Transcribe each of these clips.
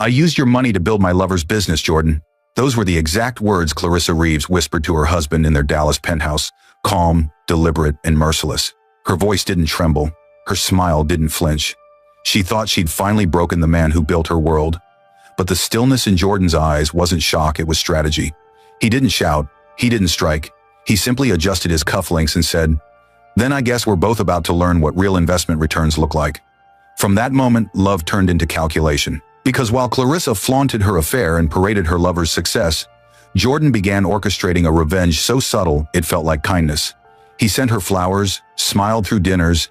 "I used your money to build my lover's business, Jordan." Those were the exact words Clarissa Reeves whispered to her husband in their Dallas penthouse, calm, deliberate, and merciless. Her voice didn't tremble. Her smile didn't flinch. She thought she'd finally broken the man who built her world. But the stillness in Jordan's eyes wasn't shock, it was strategy. He didn't shout. He didn't strike. He simply adjusted his cufflinks and said, "Then I guess we're both about to learn what real investment returns look like." From that moment, love turned into calculation. Because while Clarissa flaunted her affair and paraded her lover's success, Jordan began orchestrating a revenge so subtle it felt like kindness. He sent her flowers, smiled through dinners,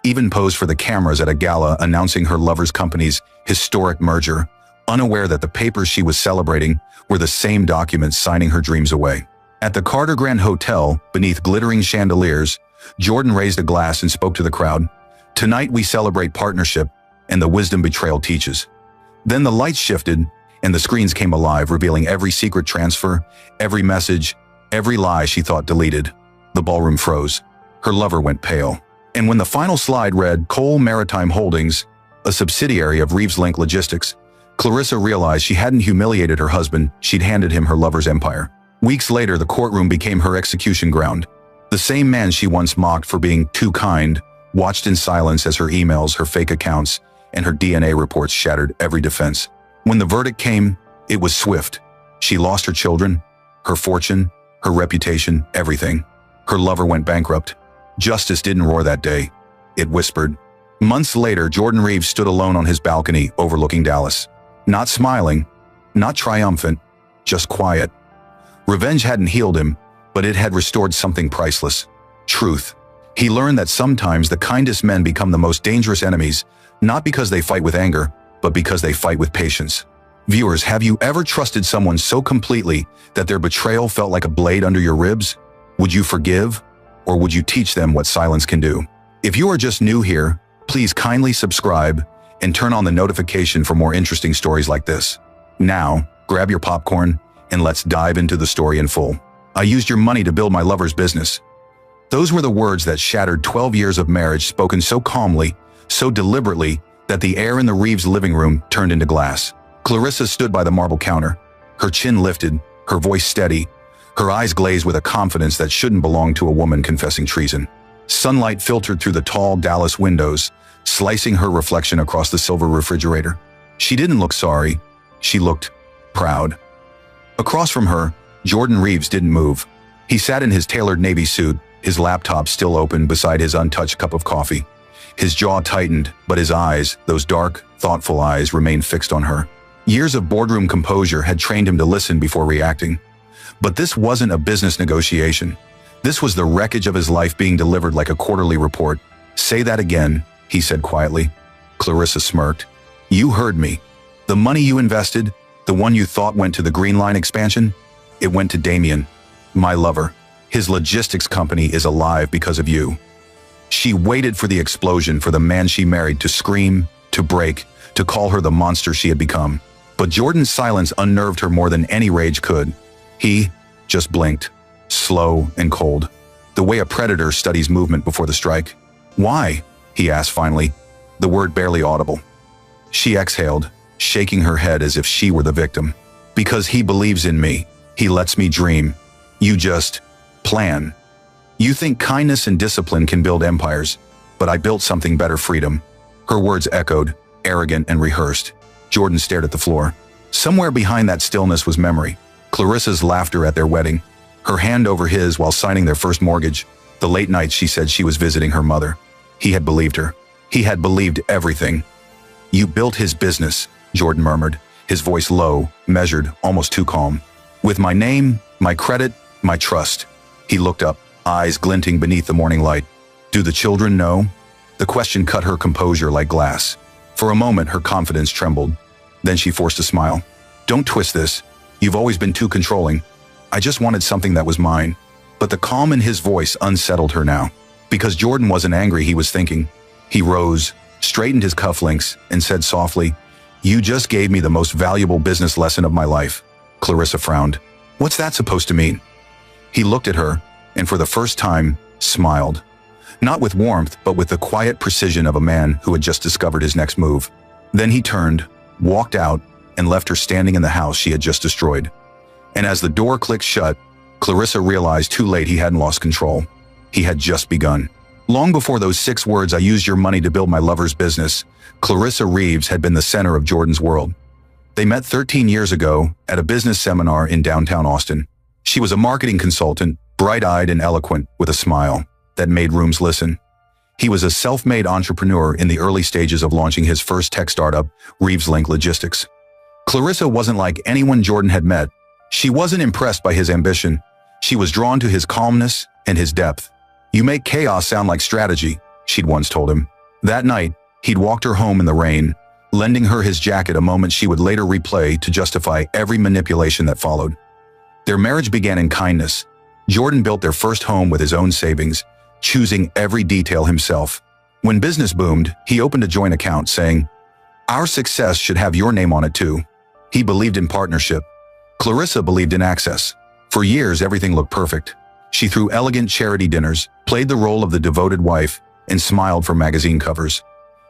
even posed for the cameras at a gala announcing her lover's company's historic merger, unaware that the papers she was celebrating were the same documents signing her dreams away. At the Carter Grand Hotel, beneath glittering chandeliers, Jordan raised a glass and spoke to the crowd. "Tonight we celebrate partnership and the wisdom betrayal teaches." Then the lights shifted, and the screens came alive, revealing every secret transfer, every message, every lie she thought deleted. The ballroom froze. Her lover went pale. And when the final slide read Cole Maritime Holdings, a subsidiary of Reeves Link Logistics, Clarissa realized she hadn't humiliated her husband, she'd handed him her lover's empire. Weeks later, the courtroom became her execution ground. The same man she once mocked for being too kind watched in silence as her emails, her fake accounts, and her DNA reports shattered every defense. When the verdict came, it was swift. She lost her children, her fortune, her reputation, everything. Her lover went bankrupt. Justice didn't roar that day. It whispered. Months later, Jordan Reeves stood alone on his balcony overlooking Dallas. Not smiling, not triumphant, just quiet. Revenge hadn't healed him, but it had restored something priceless. Truth. He learned that sometimes the kindest men become the most dangerous enemies, not because they fight with anger, but because they fight with patience. Viewers, have you ever trusted someone so completely that their betrayal felt like a blade under your ribs? Would you forgive, or would you teach them what silence can do? If you are just new here, please kindly subscribe and turn on the notification for more interesting stories like this. Now, grab your popcorn and let's dive into the story in full. "I used your money to build my lover's business." Those were the words that shattered 12 years of marriage, spoken so calmly, so deliberately, that the air in the Reeves living room turned into glass. Clarissa stood by the marble counter, her chin lifted, her voice steady, her eyes glazed with a confidence that shouldn't belong to a woman confessing treason. Sunlight filtered through the tall Dallas windows, slicing her reflection across the silver refrigerator. She didn't look sorry. She looked proud. Across from her, Jordan Reeves didn't move. He sat in his tailored navy suit, his laptop still open beside his untouched cup of coffee. His jaw tightened, but his eyes, those dark, thoughtful eyes, remained fixed on her. Years of boardroom composure had trained him to listen before reacting. But this wasn't a business negotiation. This was the wreckage of his life being delivered like a quarterly report. "Say that again," he said quietly. Clarissa smirked. "You heard me. The money you invested, the one you thought went to the Green Line expansion, it went to Damien, my lover. His logistics company is alive because of you." She waited for the explosion, for the man she married to scream, to break, to call her the monster she had become. But Jordan's silence unnerved her more than any rage could. He just blinked, slow and cold, the way a predator studies movement before the strike. "Why?" he asked finally, the word barely audible. She exhaled, shaking her head as if she were the victim. "Because he believes in me. He lets me dream. You just plan. You think kindness and discipline can build empires, but I built something better, freedom." Her words echoed, arrogant and rehearsed. Jordan stared at the floor. Somewhere behind that stillness was memory. Clarissa's laughter at their wedding, her hand over his while signing their first mortgage, the late nights she said she was visiting her mother. He had believed her. He had believed everything. "You built his business," Jordan murmured, his voice low, measured, almost too calm. "With my name, my credit, my trust." He looked up, eyes glinting beneath the morning light. "Do the children know?" The question cut her composure like glass. For a moment, her confidence trembled. Then she forced a smile. "Don't twist this. You've always been too controlling. I just wanted something that was mine." But the calm in his voice unsettled her now. Because Jordan wasn't angry, he was thinking. He rose, straightened his cufflinks, and said softly, "You just gave me the most valuable business lesson of my life." Clarissa frowned. "What's that supposed to mean?" He looked at her, and for the first time, smiled. Not with warmth, but with the quiet precision of a man who had just discovered his next move. Then he turned, walked out, and left her standing in the house she had just destroyed. And as the door clicked shut, Clarissa realized too late he hadn't lost control. He had just begun. Long before those 6 words, "I used your money to build my lover's business," Clarissa Reeves had been the center of Jordan's world. They met 13 years ago at a business seminar in downtown Austin. She was a marketing consultant, bright-eyed and eloquent, with a smile that made rooms listen. He was a self-made entrepreneur in the early stages of launching his first tech startup, Reeves Link Logistics. Clarissa wasn't like anyone Jordan had met. She wasn't impressed by his ambition. She was drawn to his calmness and his depth. "You make chaos sound like strategy," she'd once told him. That night, he'd walked her home in the rain, lending her his jacket, a moment she would later replay to justify every manipulation that followed. Their marriage began in kindness. Jordan built their first home with his own savings, choosing every detail himself. When business boomed, he opened a joint account, saying, "Our success should have your name on it too." He believed in partnership. Clarissa believed in access. For years, everything looked perfect. She threw elegant charity dinners, played the role of the devoted wife, and smiled for magazine covers.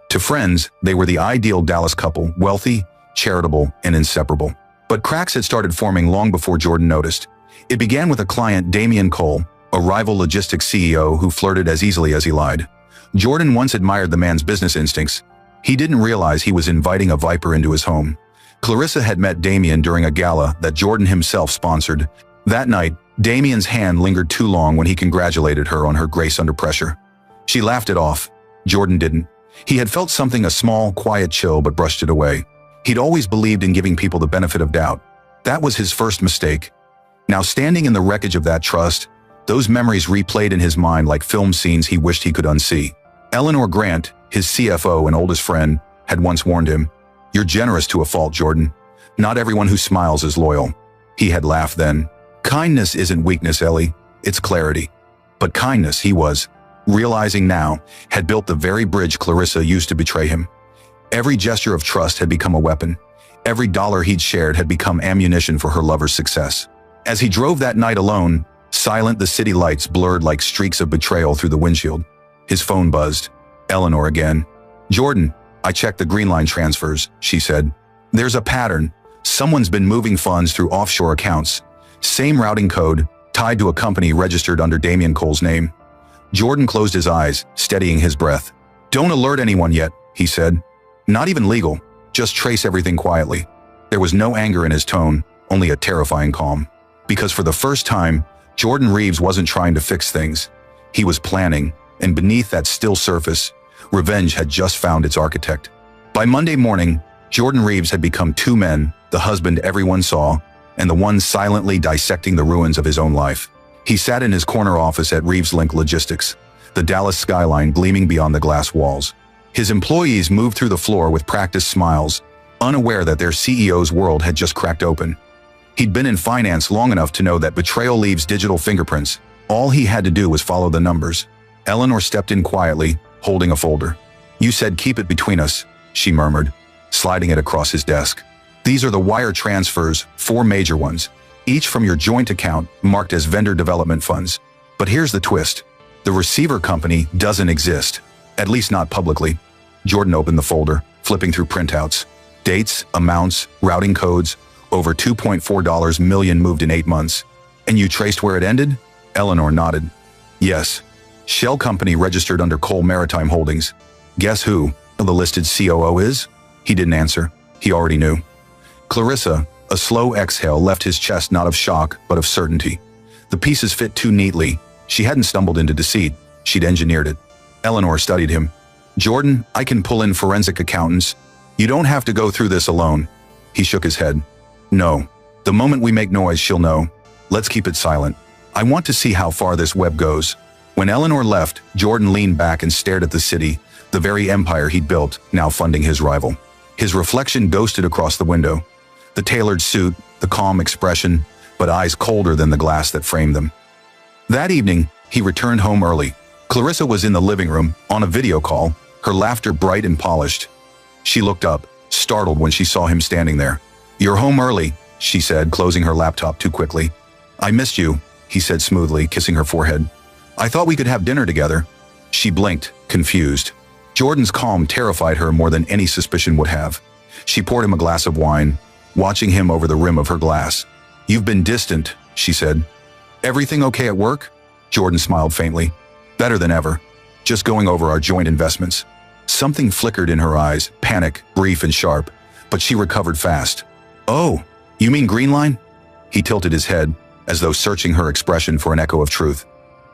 To friends, they were the ideal Dallas couple, wealthy, charitable, and inseparable. But cracks had started forming long before Jordan noticed. It began with a client, Damian Cole, a rival logistics CEO who flirted as easily as he lied. Jordan once admired the man's business instincts. He didn't realize he was inviting a viper into his home. Clarissa had met Damian during a gala that Jordan himself sponsored. That night, Damian's hand lingered too long when he congratulated her on her grace under pressure. She laughed it off. Jordan didn't. He had felt something, a small, quiet chill, but brushed it away. He'd always believed in giving people the benefit of doubt. That was his first mistake. Now, standing in the wreckage of that trust, those memories replayed in his mind like film scenes he wished he could unsee. Eleanor Grant, his CFO and oldest friend, had once warned him, "You're generous to a fault, Jordan. Not everyone who smiles is loyal." He had laughed then. Kindness isn't weakness, Ellie. It's clarity. But kindness, he was, realizing now, had built the very bridge Clarissa used to betray him. Every gesture of trust had become a weapon. Every dollar he'd shared had become ammunition for her lover's success. As he drove that night alone, silent, the city lights blurred like streaks of betrayal through the windshield. His phone buzzed. Eleanor again. "Jordan, I checked the Green Line transfers," she said. "There's a pattern. Someone's been moving funds through offshore accounts. Same routing code, tied to a company registered under Damian Cole's name." Jordan closed his eyes, steadying his breath. "Don't alert anyone yet," he said. "Not even legal. Just trace everything quietly." There was no anger in his tone, only a terrifying calm. Because for the first time, Jordan Reeves wasn't trying to fix things. He was planning, and beneath that still surface, revenge had just found its architect. By Monday morning, Jordan Reeves had become two men, the husband everyone saw, and the one silently dissecting the ruins of his own life. He sat in his corner office at Reeves Link Logistics, the Dallas skyline gleaming beyond the glass walls. His employees moved through the floor with practiced smiles, unaware that their CEO's world had just cracked open. He'd been in finance long enough to know that betrayal leaves digital fingerprints. All he had to do was follow the numbers. Eleanor stepped in quietly, holding a folder. "You said keep it between us," she murmured, sliding it across his desk. "These are the wire transfers, 4 major ones, each from your joint account marked as vendor development funds. But here's the twist. The receiver company doesn't exist, at least not publicly." Jordan opened the folder, flipping through printouts. Dates, amounts, routing codes, over $2.4 million moved in 8 months. "And you traced where it ended?" Eleanor nodded. "Yes. Shell company registered under Cole Maritime Holdings. Guess who the listed COO is?" He didn't answer. He already knew. Clarissa, a slow exhale left his chest, not of shock, but of certainty. The pieces fit too neatly. She hadn't stumbled into deceit. She'd engineered it. Eleanor studied him. "Jordan, I can pull in forensic accountants. You don't have to go through this alone." He shook his head. "No. The moment we make noise, she'll know. Let's keep it silent. I want to see how far this web goes." When Eleanor left, Jordan leaned back and stared at the city, the very empire he'd built, now funding his rival. His reflection ghosted across the window. The tailored suit, the calm expression, but eyes colder than the glass that framed them. That evening, he returned home early. Clarissa was in the living room, on a video call, her laughter bright and polished. She looked up, startled when she saw him standing there. "You're home early," she said, closing her laptop too quickly. "I missed you," he said smoothly, kissing her forehead. "I thought we could have dinner together." She blinked, confused. Jordan's calm terrified her more than any suspicion would have. She poured him a glass of wine. watching him over the rim of her glass. "You've been distant," she said. "Everything okay at work?" Jordan smiled faintly. "Better than ever. Just going over our joint investments." Something flickered in her eyes, panic, brief and sharp, but she recovered fast. "Oh, you mean Greenline?" He tilted his head, as though searching her expression for an echo of truth.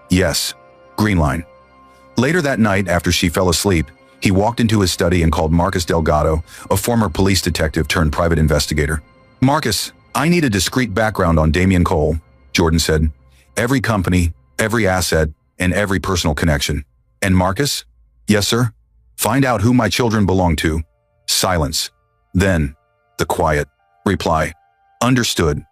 "Yes, Greenline." Later that night, after she fell asleep, he walked into his study and called Marcus Delgado, a former police detective turned private investigator. "Marcus, I need a discrete background on Damian Cole," Jordan said. "Every company, every asset, and every personal connection." "And Marcus?" "Yes, sir." "Find out who my children belong to." Silence. Then, the quiet reply. "Understood."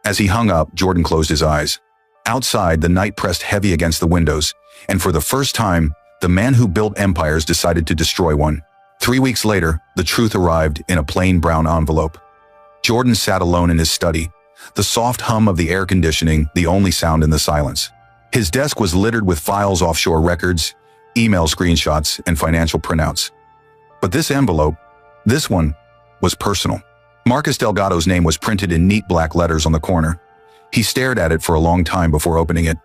As he hung up, Jordan closed his eyes. Outside, the night pressed heavy against the windows, and for the first time, the man who built empires decided to destroy one. 3 weeks later, the truth arrived in a plain brown envelope. Jordan sat alone in his study, the soft hum of the air conditioning the only sound in the silence. His desk was littered with files, offshore records, email screenshots, and financial printouts. But this envelope, this one, was personal. Marcus Delgado's name was printed in neat black letters on the corner. He stared at it for a long time before opening it.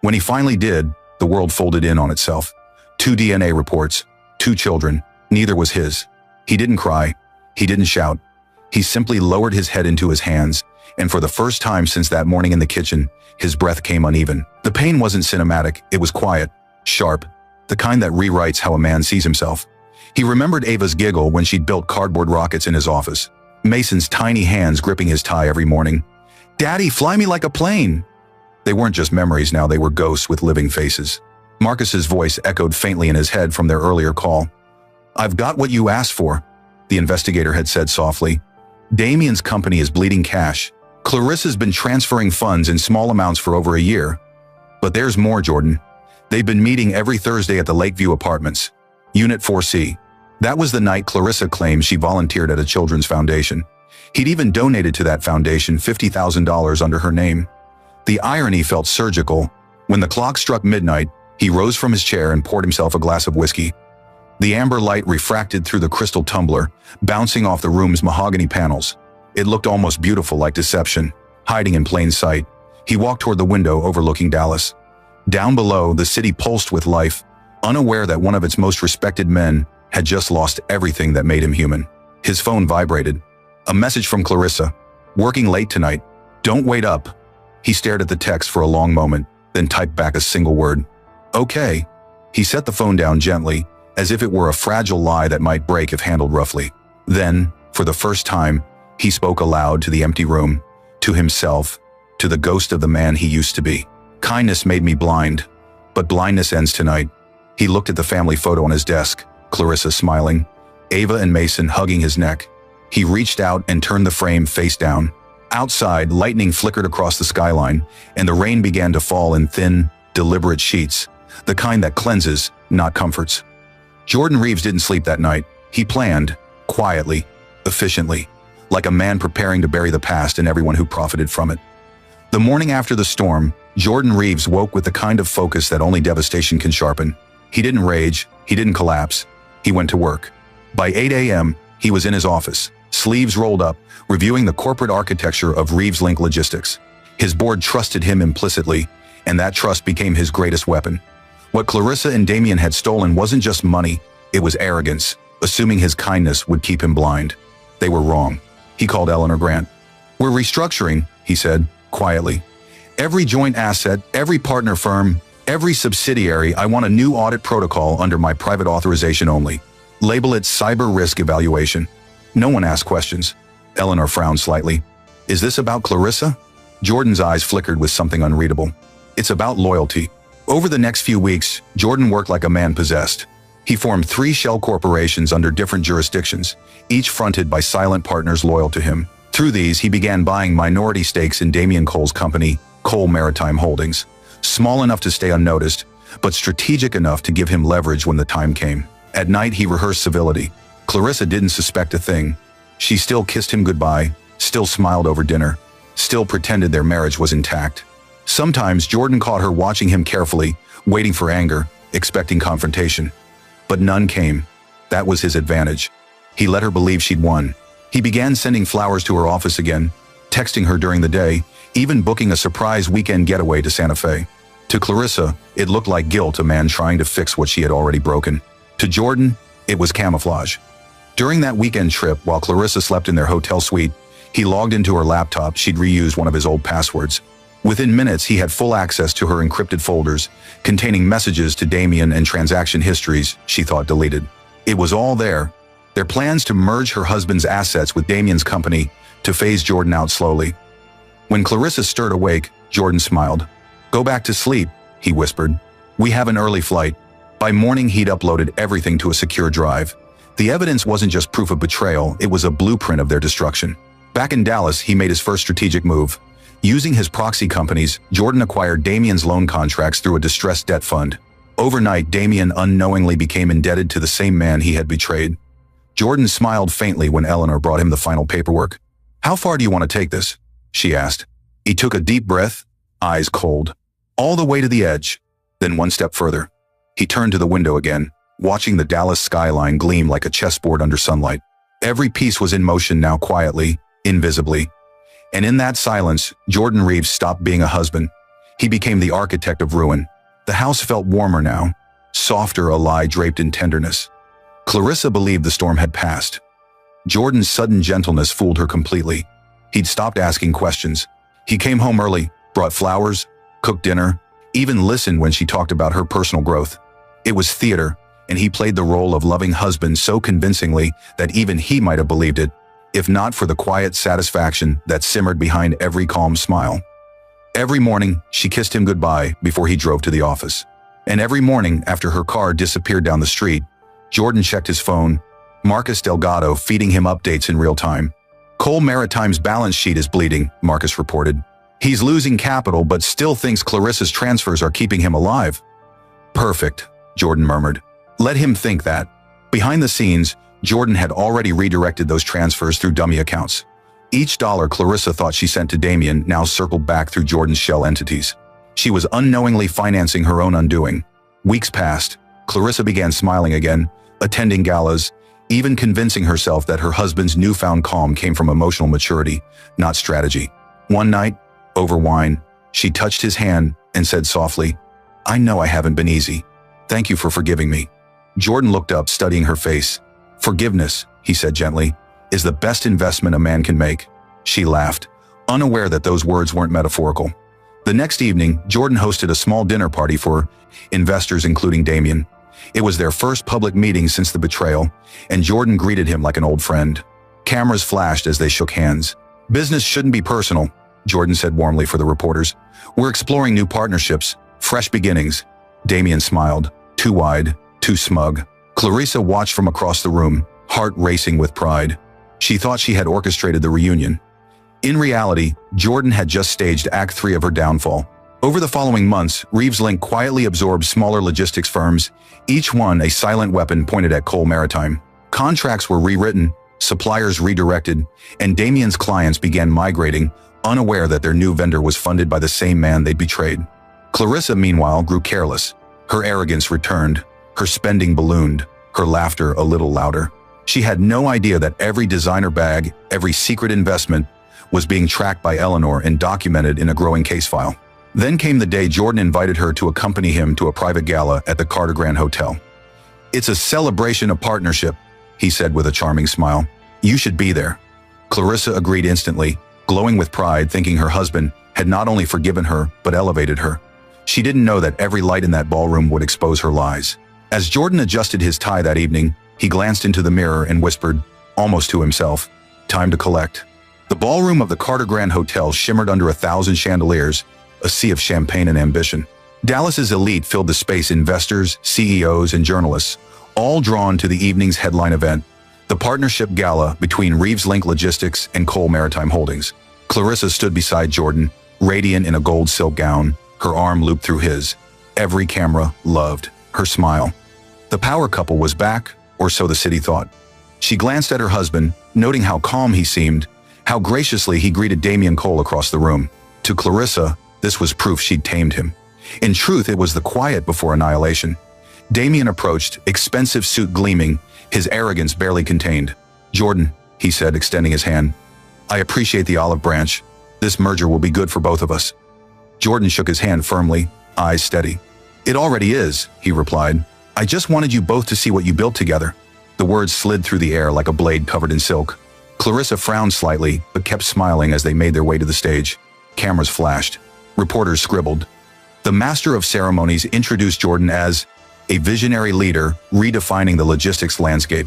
When he finally did, the world folded in on itself. 2 DNA reports, 2 children, neither was his. He didn't cry. He didn't shout. He simply lowered his head into his hands, and for the first time since that morning in the kitchen, his breath came uneven. The pain wasn't cinematic, it was quiet, sharp, the kind that rewrites how a man sees himself. He remembered Ava's giggle when she'd built cardboard rockets in his office. Mason's tiny hands gripping his tie every morning. "Daddy, fly me like a plane!" They weren't just memories now, they were ghosts with living faces. Marcus's voice echoed faintly in his head from their earlier call. "I've got what you asked for," the investigator had said softly. "Damian's company is bleeding cash. Clarissa's been transferring funds in small amounts for over a year. But there's more, Jordan. They've been meeting every Thursday at the Lakeview Apartments, Unit 4C. That was the night Clarissa claimed she volunteered at a children's foundation. He'd even donated to that foundation $50,000 under her name. The irony felt surgical. When the clock struck midnight, he rose from his chair and poured himself a glass of whiskey. The amber light refracted through the crystal tumbler, bouncing off the room's mahogany panels. It looked almost beautiful, like deception, hiding in plain sight. He walked toward the window overlooking Dallas. Down below, the city pulsed with life, unaware that one of its most respected men had just lost everything that made him human. His phone vibrated. A message from Clarissa. "Working late tonight. Don't wait up." He stared at the text for a long moment, then typed back a single word. "Okay." He set the phone down gently, as if it were a fragile lie that might break if handled roughly. Then, for the first time, he spoke aloud to the empty room, to himself, to the ghost of the man he used to be. "Kindness made me blind, but blindness ends tonight." He looked at the family photo on his desk, Clarissa smiling, Ava and Mason hugging his neck. He reached out and turned the frame face down. Outside, lightning flickered across the skyline, and the rain began to fall in thin, deliberate sheets, the kind that cleanses, not comforts. Jordan Reeves didn't sleep that night. He planned, quietly, efficiently, like a man preparing to bury the past and everyone who profited from it. The morning after the storm, Jordan Reeves woke with the kind of focus that only devastation can sharpen. He didn't rage, he didn't collapse. He went to work. By 8 a.m., he was in his office, sleeves rolled up, reviewing the corporate architecture of Reeves Link Logistics. His board trusted him implicitly, and that trust became his greatest weapon. What Clarissa and Damian had stolen wasn't just money, it was arrogance, assuming his kindness would keep him blind. They were wrong. He called Eleanor Grant. "We're restructuring," he said, quietly. "Every joint asset, every partner firm, every subsidiary, I want a new audit protocol under my private authorization only. Label it cyber risk evaluation." No one asked questions. Eleanor frowned slightly. "Is this about Clarissa?" Jordan's eyes flickered with something unreadable. "It's about loyalty." Over the next few weeks, Jordan worked like a man possessed. He formed 3 shell corporations under different jurisdictions, each fronted by silent partners loyal to him. Through these, he began buying minority stakes in Damian Cole's company, Cole Maritime Holdings, small enough to stay unnoticed, but strategic enough to give him leverage when the time came. At night, he rehearsed civility. Clarissa didn't suspect a thing. She still kissed him goodbye, still smiled over dinner, still pretended their marriage was intact. Sometimes Jordan caught her watching him carefully, waiting for anger, expecting confrontation. But none came. That was his advantage. He let her believe she'd won. He began sending flowers to her office again, texting her during the day, even booking a surprise weekend getaway to Santa Fe. To Clarissa, it looked like guilt, a man trying to fix what she had already broken. To Jordan, it was camouflage. During that weekend trip, while Clarissa slept in their hotel suite, he logged into her laptop. She'd reused one of his old passwords. Within minutes, he had full access to her encrypted folders, containing messages to Damien and transaction histories she thought deleted. It was all there. Their plans to merge her husband's assets with Damien's company to phase Jordan out slowly. When Clarissa stirred awake, Jordan smiled. "Go back to sleep," he whispered. "We have an early flight." By morning, he'd uploaded everything to a secure drive. The evidence wasn't just proof of betrayal, it was a blueprint of their destruction. Back in Dallas, he made his first strategic move. Using his proxy companies, Jordan acquired Damien's loan contracts through a distressed debt fund. Overnight, Damien unknowingly became indebted to the same man he had betrayed. Jordan smiled faintly when Eleanor brought him the final paperwork. "How far do you want to take this?" she asked. He took a deep breath, eyes cold. "All the way to the edge." Then one step further. He turned to the window again, watching the Dallas skyline gleam like a chessboard under sunlight. Every piece was in motion now, quietly, invisibly. And in that silence, Jordan Reeves stopped being a husband. He became the architect of ruin. The house felt warmer now, softer, a lie draped in tenderness. Clarissa believed the storm had passed. Jordan's sudden gentleness fooled her completely. He'd stopped asking questions. He came home early, brought flowers, cooked dinner, even listened when she talked about her personal growth. It was theater, and he played the role of loving husband so convincingly that even he might have believed it, if not for the quiet satisfaction that simmered behind every calm smile. Every morning, she kissed him goodbye before he drove to the office. And every morning, after her car disappeared down the street, Jordan checked his phone, Marcus Delgado feeding him updates in real time. "Cole Maritime's balance sheet is bleeding," Marcus reported. "He's losing capital but still thinks Clarissa's transfers are keeping him alive." "Perfect," Jordan murmured. "Let him think that." Behind the scenes, Jordan had already redirected those transfers through dummy accounts. Each dollar Clarissa thought she sent to Damien now circled back through Jordan's shell entities. She was unknowingly financing her own undoing. Weeks passed. Clarissa began smiling again, attending galas, even convincing herself that her husband's newfound calm came from emotional maturity, not strategy. One night, over wine, she touched his hand and said softly, "I know I haven't been easy. Thank you for forgiving me." Jordan looked up, studying her face. "Forgiveness," he said gently, "is the best investment a man can make." She laughed, unaware that those words weren't metaphorical. The next evening, Jordan hosted a small dinner party for investors, including Damien. It was their first public meeting since the betrayal, and Jordan greeted him like an old friend. Cameras flashed as they shook hands. "Business shouldn't be personal," Jordan said warmly for the reporters. "We're exploring new partnerships, fresh beginnings." Damien smiled, too wide, too smug. Clarissa watched from across the room, heart racing with pride. She thought she had orchestrated the reunion. In reality, Jordan had just staged Act 3 of her downfall. Over the following months, Reeves Link quietly absorbed smaller logistics firms, each one a silent weapon pointed at Cole Maritime. Contracts were rewritten, suppliers redirected, and Damien's clients began migrating, unaware that their new vendor was funded by the same man they'd betrayed. Clarissa, meanwhile, grew careless. Her arrogance returned, her spending ballooned, her laughter a little louder. She had no idea that every designer bag, every secret investment, was being tracked by Eleanor and documented in a growing case file. Then came the day Jordan invited her to accompany him to a private gala at the Carter Grand Hotel. "It's a celebration of partnership," he said with a charming smile. "You should be there." Clarissa agreed instantly, glowing with pride, thinking her husband had not only forgiven her, but elevated her. She didn't know that every light in that ballroom would expose her lies. As Jordan adjusted his tie that evening, he glanced into the mirror and whispered, almost to himself, "Time to collect." The ballroom of the Carter Grand Hotel shimmered under 1,000 chandeliers, a sea of champagne and ambition. Dallas's elite filled the space, investors, CEOs, and journalists, all drawn to the evening's headline event, the partnership gala between Reeves Link Logistics and Cole Maritime Holdings. Clarissa stood beside Jordan, radiant in a gold silk gown, her arm looped through his. Every camera loved her smile. The power couple was back, or so the city thought. She glanced at her husband, noting how calm he seemed, how graciously he greeted Damien Cole across the room. To Clarissa, this was proof she'd tamed him. In truth, it was the quiet before annihilation. Damien approached, expensive suit gleaming, his arrogance barely contained. "Jordan, he said, extending his hand. I appreciate the olive branch. This merger will be good for both of us. Jordan shook his hand firmly, eyes steady. It already is, he replied. I just wanted you both to see what you built together. The words slid through the air like a blade covered in silk. Clarissa frowned slightly, but kept smiling as they made their way to the stage. Cameras flashed. Reporters scribbled. The master of ceremonies introduced Jordan as a visionary leader redefining the logistics landscape.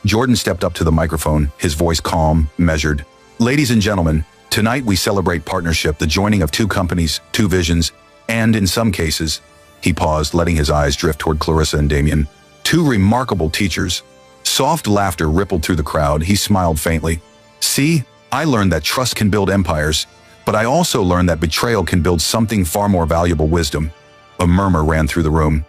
Jordan stepped up to the microphone, his voice calm, measured. Ladies and gentlemen, tonight we celebrate partnership, the joining of two companies, two visions, and in some cases, he paused, letting his eyes drift toward Clarissa and Damien. Two remarkable teachers. Soft laughter rippled through the crowd. He smiled faintly. See, I learned that trust can build empires, but I also learned that betrayal can build something far more valuable, wisdom. A murmur ran through the room.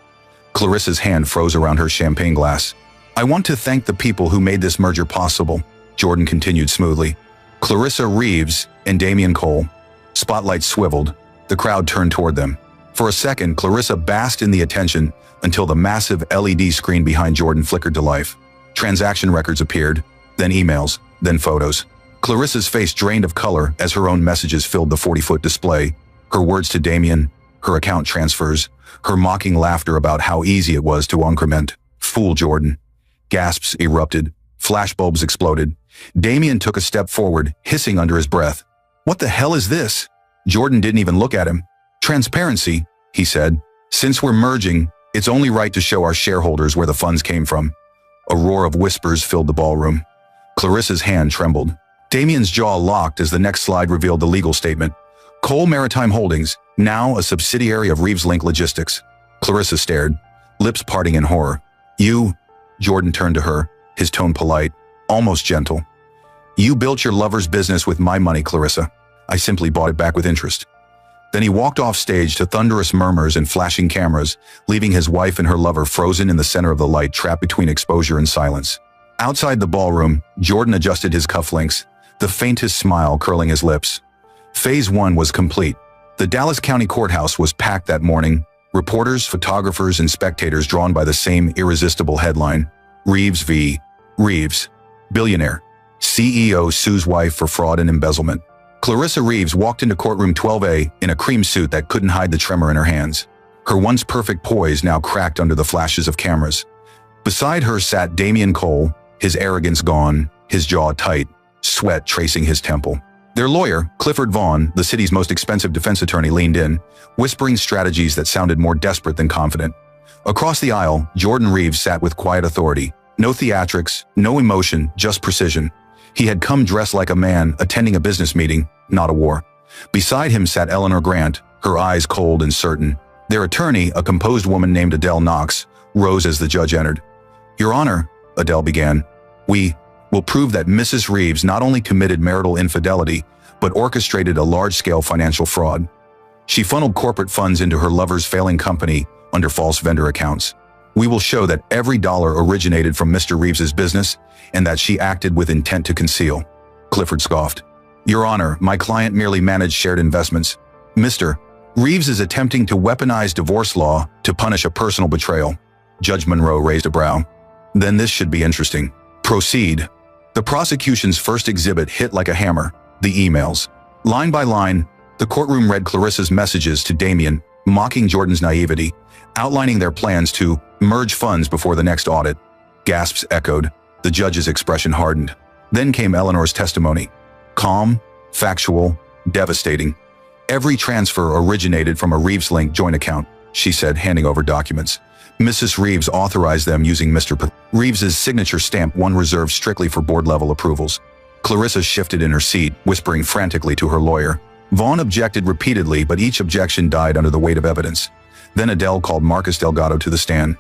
Clarissa's hand froze around her champagne glass. I want to thank the people who made this merger possible, Jordan continued smoothly. Clarissa Reeves and Damien Cole. Spotlights swiveled. The crowd turned toward them. For a second, Clarissa basked in the attention until the massive LED screen behind Jordan flickered to life. Transaction records appeared, then emails, then photos. Clarissa's face drained of color as her own messages filled the 40-foot display. Her words to Damien, her account transfers, her mocking laughter about how easy it was to increment. Fool Jordan. Gasps erupted. Flashbulbs exploded. Damien took a step forward, hissing under his breath. What the hell is this? Jordan didn't even look at him. Transparency, he said. Since we're merging, it's only right to show our shareholders where the funds came from. A roar of whispers filled the ballroom. Clarissa's hand trembled. Damien's jaw locked as the next slide revealed the legal statement. Cole Maritime Holdings, now a subsidiary of Reeves Link Logistics. Clarissa stared, lips parting in horror. You, Jordan turned to her, his tone polite, almost gentle. You built your lover's business with my money, Clarissa. I simply bought it back with interest. Then he walked off stage to thunderous murmurs and flashing cameras, leaving his wife and her lover frozen in the center of the light, trapped between exposure and silence. Outside the ballroom, Jordan adjusted his cufflinks, the faintest smile curling his lips. Phase 1 was complete. The Dallas County Courthouse was packed that morning, reporters, photographers, and spectators drawn by the same irresistible headline. Reeves v. Reeves. Billionaire. CEO sues wife for fraud and embezzlement. Clarissa Reeves walked into courtroom 12A in a cream suit that couldn't hide the tremor in her hands. Her once perfect poise now cracked under the flashes of cameras. Beside her sat Damien Cole, his arrogance gone, his jaw tight, sweat tracing his temple. Their lawyer, Clifford Vaughn, the city's most expensive defense attorney, leaned in, whispering strategies that sounded more desperate than confident. Across the aisle, Jordan Reeves sat with quiet authority. No theatrics, no emotion, just precision. He had come dressed like a man attending a business meeting, not a war. Beside him sat Eleanor Grant, her eyes cold and certain. Their attorney, a composed woman named Adele Knox, rose as the judge entered. Your Honor, Adele began, we will prove that Mrs. Reeves not only committed marital infidelity, but orchestrated a large-scale financial fraud. She funneled corporate funds into her lover's failing company under false vendor accounts. We will show that every dollar originated from Mr. Reeves's business and that she acted with intent to conceal. Clifford scoffed. Your Honor, my client merely managed shared investments. Mr. Reeves is attempting to weaponize divorce law to punish a personal betrayal. Judge Monroe raised a brow. Then this should be interesting. Proceed. The prosecution's first exhibit hit like a hammer, the emails. Line by line, the courtroom read Clarissa's messages to Damien, mocking Jordan's naivety, outlining their plans to merge funds before the next audit. Gasps echoed. The judge's expression hardened. Then came Eleanor's testimony. Calm, factual, devastating. Every transfer originated from a Reeves Link joint account, she said, handing over documents. Mrs. Reeves authorized them using Mr. Reeves's signature stamp, one reserved strictly for board-level approvals. Clarissa shifted in her seat, whispering frantically to her lawyer. Vaughn objected repeatedly, but each objection died under the weight of evidence. Then Adele called Marcus Delgado to the stand.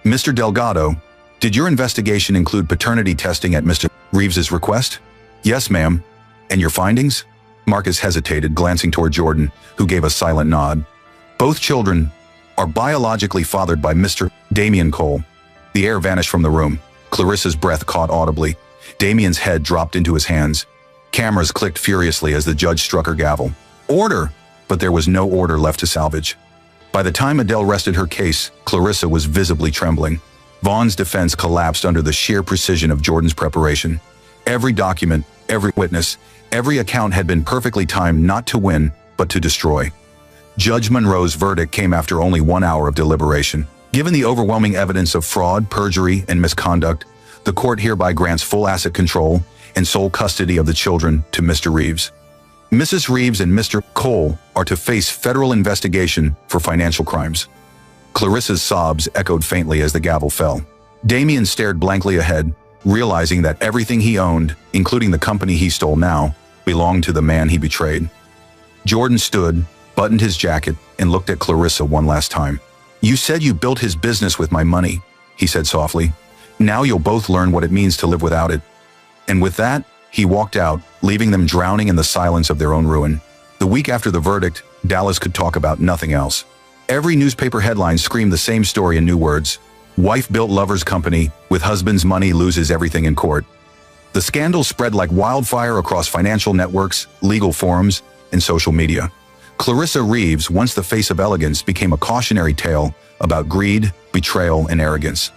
Mr. Delgado, did your investigation include paternity testing at Mr. Reeves's request? Yes, ma'am. And your findings? Marcus hesitated, glancing toward Jordan, who gave a silent nod. Both children are biologically fathered by Mr. Damien Cole. The air vanished from the room. Clarissa's breath caught audibly. Damien's head dropped into his hands. Cameras clicked furiously as the judge struck her gavel. Order! But there was no order left to salvage. By the time Adele rested her case, Clarissa was visibly trembling. Vaughn's defense collapsed under the sheer precision of Jordan's preparation. Every document, every witness, every account had been perfectly timed not to win, but to destroy. Judge Monroe's verdict came after only 1 hour of deliberation. Given the overwhelming evidence of fraud, perjury, and misconduct, the court hereby grants full asset control and sole custody of the children to Mr. Reeves. Mrs. Reeves and Mr. Cole are to face federal investigation for financial crimes. Clarissa's sobs echoed faintly as the gavel fell. Damien stared blankly ahead, realizing that everything he owned, including the company he stole now, belonged to the man he betrayed. Jordan stood, buttoned his jacket, and looked at Clarissa one last time. "You said you built his business with my money," he said softly. "Now you'll both learn what it means to live without it." And with that, he walked out, leaving them drowning in the silence of their own ruin. The week after the verdict, Dallas could talk about nothing else. Every newspaper headline screamed the same story in new words. Wife built lover's company, with husband's money loses everything in court. The scandal spread like wildfire across financial networks, legal forums, and social media. Clarissa Reeves, once the face of elegance, became a cautionary tale about greed, betrayal, and arrogance.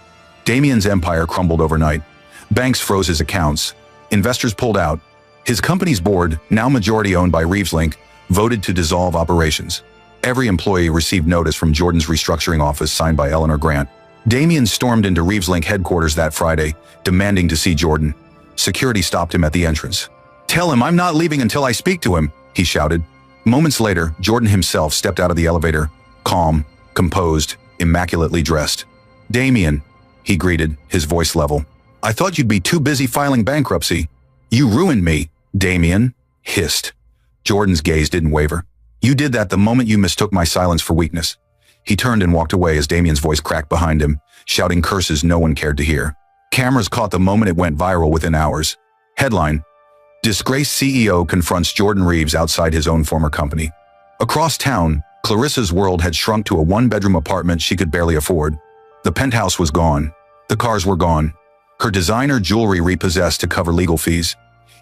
Damien's empire crumbled overnight. Banks froze his accounts. Investors pulled out. His company's board, now majority owned by ReevesLink, voted to dissolve operations. Every employee received notice from Jordan's restructuring office signed by Eleanor Grant. Damien stormed into ReevesLink headquarters that Friday, demanding to see Jordan. Security stopped him at the entrance. "Tell him I'm not leaving until I speak to him," he shouted. Moments later, Jordan himself stepped out of the elevator, calm, composed, immaculately dressed. "Damien," he greeted, his voice level. "I thought you'd be too busy filing bankruptcy." "You ruined me," Damien hissed. Jordan's gaze didn't waver. "You did that the moment you mistook my silence for weakness." He turned and walked away as Damien's voice cracked behind him, shouting curses no one cared to hear. Cameras caught the moment it went viral within hours. Headline: Disgraced CEO confronts Jordan Reeves outside his own former company. Across town, Clarissa's world had shrunk to a one-bedroom apartment she could barely afford. The penthouse was gone. The cars were gone. Her designer jewelry repossessed to cover legal fees.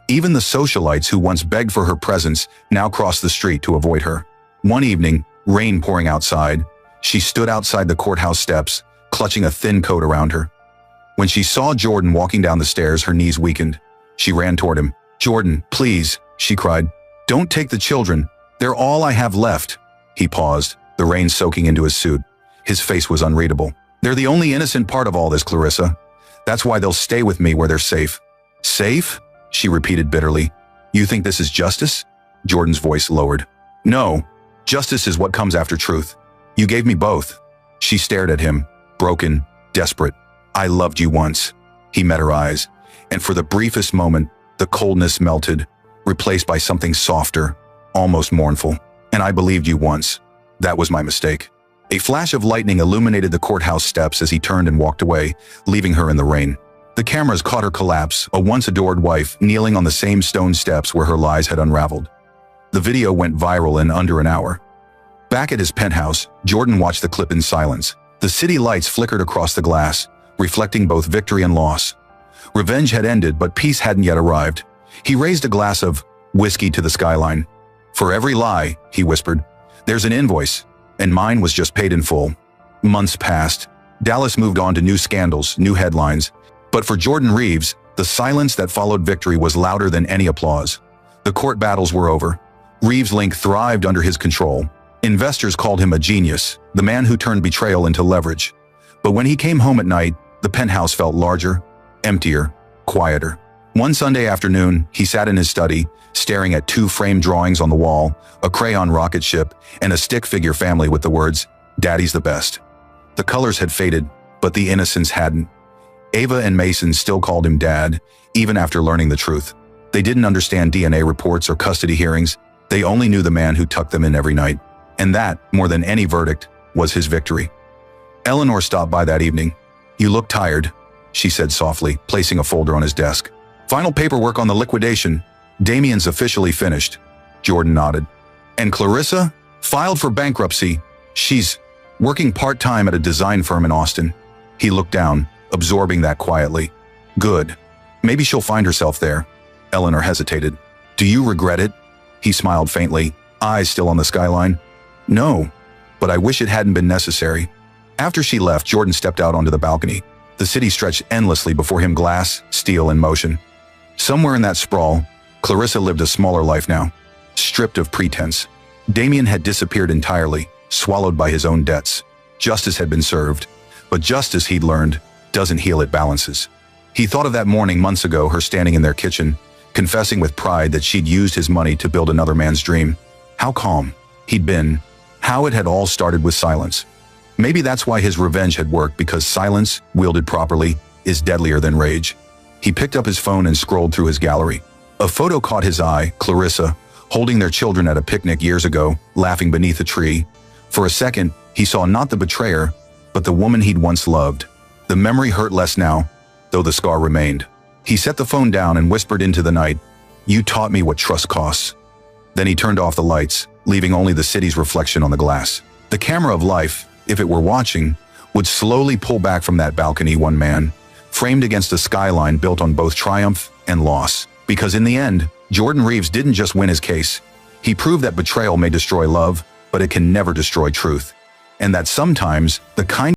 Even the socialites who once begged for her presence now crossed the street to avoid her. One evening, rain pouring outside, she stood outside the courthouse steps, clutching a thin coat around her. When she saw Jordan walking down the stairs, her knees weakened. She ran toward him. "Jordan, please," she cried. "Don't take the children. They're all I have left." He paused, the rain soaking into his suit. His face was unreadable. "They're the only innocent part of all this, Clarissa. That's why they'll stay with me where they're safe." "Safe?" she repeated bitterly. "You think this is justice?" Jordan's voice lowered. "No, justice is what comes after truth. You gave me both." She stared at him, broken, desperate. "I loved you once." He met her eyes, and for the briefest moment, the coldness melted, replaced by something softer, almost mournful. "And I believed you once. That was my mistake." A flash of lightning illuminated the courthouse steps as he turned and walked away, leaving her in the rain. The cameras caught her collapse, a once-adored wife kneeling on the same stone steps where her lies had unraveled. The video went viral in under an hour. Back at his penthouse, Jordan watched the clip in silence. The city lights flickered across the glass, reflecting both victory and loss. Revenge had ended, but peace hadn't yet arrived. He raised a glass of whiskey to the skyline. "For every lie," he whispered, "there's an invoice, and mine was just paid in full." Months passed. Dallas moved on to new scandals, new headlines. But for Jordan Reeves, the silence that followed victory was louder than any applause. The court battles were over. ReevesLink thrived under his control. Investors called him a genius, the man who turned betrayal into leverage. But when he came home at night, the penthouse felt larger, emptier, quieter. One Sunday afternoon, he sat in his study, staring at two framed drawings on the wall, a crayon rocket ship, and a stick figure family with the words, "Daddy's the best." The colors had faded, but the innocence hadn't. Ava and Mason still called him Dad, even after learning the truth. They didn't understand DNA reports or custody hearings. They only knew the man who tucked them in every night. And that, more than any verdict, was his victory. Eleanor stopped by that evening. "You look tired," she said softly, placing a folder on his desk. "Final paperwork on the liquidation. Damien's officially finished." Jordan nodded. "And Clarissa? Filed for bankruptcy. She's working part-time at a design firm in Austin." He looked down, absorbing that quietly. "Good. Maybe she'll find herself there." Eleanor hesitated. "Do you regret it?" He smiled faintly, eyes still on the skyline. "No, but I wish it hadn't been necessary." After she left, Jordan stepped out onto the balcony. The city stretched endlessly before him, glass, steel, and motion. Somewhere in that sprawl, Clarissa lived a smaller life now, stripped of pretense. Damien had disappeared entirely, swallowed by his own debts. Justice had been served, but justice, he'd learned, doesn't heal, it balances. He thought of that morning months ago, her standing in their kitchen, confessing with pride that she'd used his money to build another man's dream. How calm he'd been, how it had all started with silence. Maybe that's why his revenge had worked, because silence, wielded properly, is deadlier than rage. He picked up his phone and scrolled through his gallery. A photo caught his eye, Clarissa, holding their children at a picnic years ago, laughing beneath a tree. For a second, he saw not the betrayer, but the woman he'd once loved. The memory hurt less now, though the scar remained. He set the phone down and whispered into the night, "You taught me what trust costs." Then he turned off the lights, leaving only the city's reflection on the glass. The camera of life, if it were watching, would slowly pull back from that balcony, one man, framed against a skyline built on both triumph and loss. Because in the end, Jordan Reeves didn't just win his case. He proved that betrayal may destroy love, but it can never destroy truth. And that sometimes, the kind